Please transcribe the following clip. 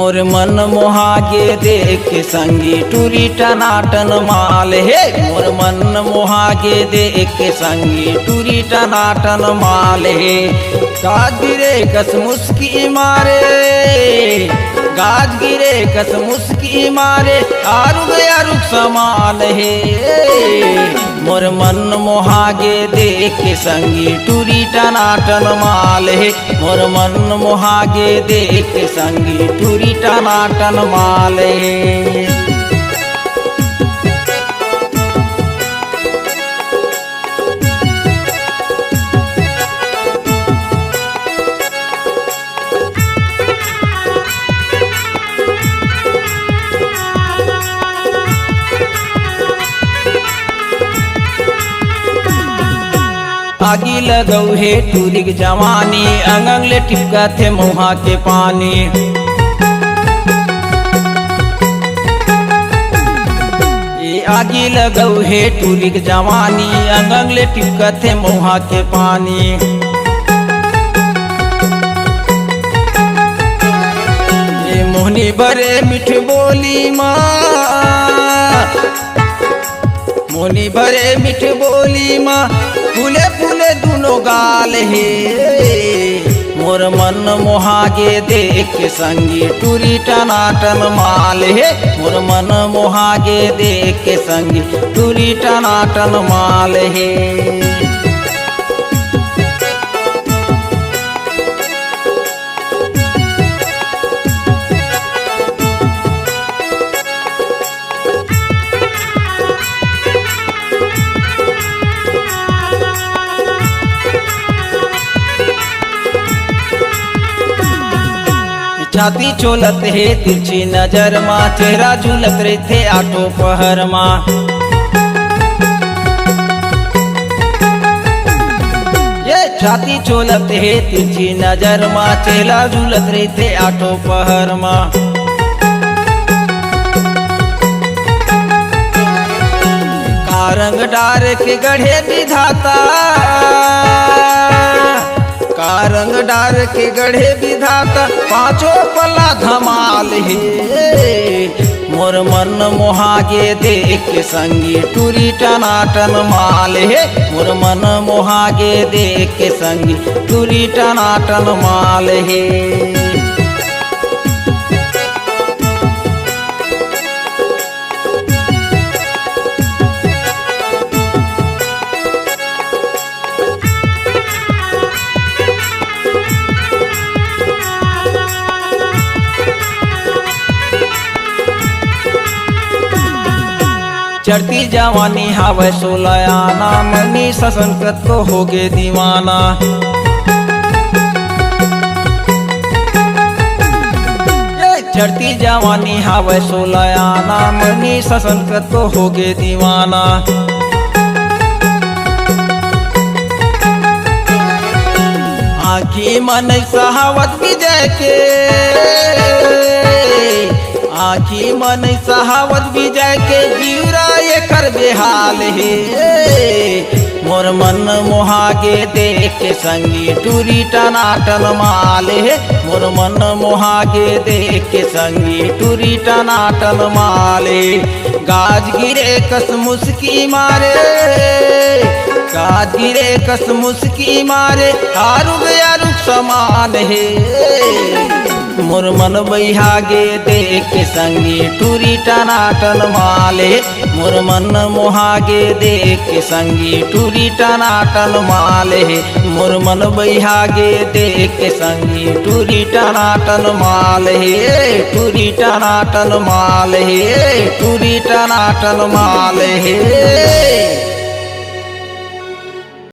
मोर मन मोहागे देख के संगी टूरी टनाटन माल हे। मोर मन मोहागे देख के संगी टूरी टनाटन माल हे। गाज गिरे कस मुस्की मारे, गाज गिरे कस मुस्की मारे, आरु गया रुख समाल हे। मोर मन मोहागे देख के संगी टूरी टनाटन माल हे। मोर मन मोहागे देख के संगी टूरी टनाटन माल हे। आगी लगऊ हे टूरी की जवानी, अंगंग ले टिपका थे मुहा के पानी। ये आगी लगऊ हे टूरी की जवानी, अंगंग ले टिपका थे मुहा के पानी। ये मोहनी भरे मिठ बोली माँ, मोहनी भरे मिठ बोली माँ, फूले फूले दोनों गाल हे। मोर मन मोहागे देख के संगी टूरी टनाटन माल हे। मोर मन मोहागे देख के संगी टूरी टनाटन माल हे। छाती चोलत है तिरछी नजर माँ, चेहरा झूलत रहे थे आठों पहर माँ। ये छाती चोलत है तिरछी नजर माँ, चेहरा झूलत रहे थे आठों पहर माँ। कारंग डार के गढ़े विधाता, कारंग डार के गढ़े विधाता, पांचों पल्ला धमाल हे। मोर मन मोहागे देख के संगी टूरी टनाटन माल हे। मोर मन मोहागे देख के संगी टूरी टनाटन माल हे। चढ़ती जवानी हावै सोलयाना, मनी ससंकत को होगे दीवाना। चढ़ती जवानी हावै सोलयाना, मनी ससंकत को होगे दीवाना। आखी मन सहावत विजय के, आखी मन सहावत विजय के, जीवरा ये कर बेहाल हे। मोर मन मोहागे देख के संगी टूरी टनाटन माल हे। मोर मन मोहागे देख के संगी टूरी टनाटन माल हे। गाज गिरे कस मुस्की मारे, गाज गिरे कस मुस्की मारे, आरु गया रुख समान हे। मोर मन बहिहागे देख के संगी टूरी टनाटन माल हे। मोर मन मोहागे देख के संगी टूरी टनाटन माल हे। मोर मन बहिहागे देख के संगी टूरी टनाटन माल हे। टूरी टनाटन माल हे, टूरी टनाटन माल हे।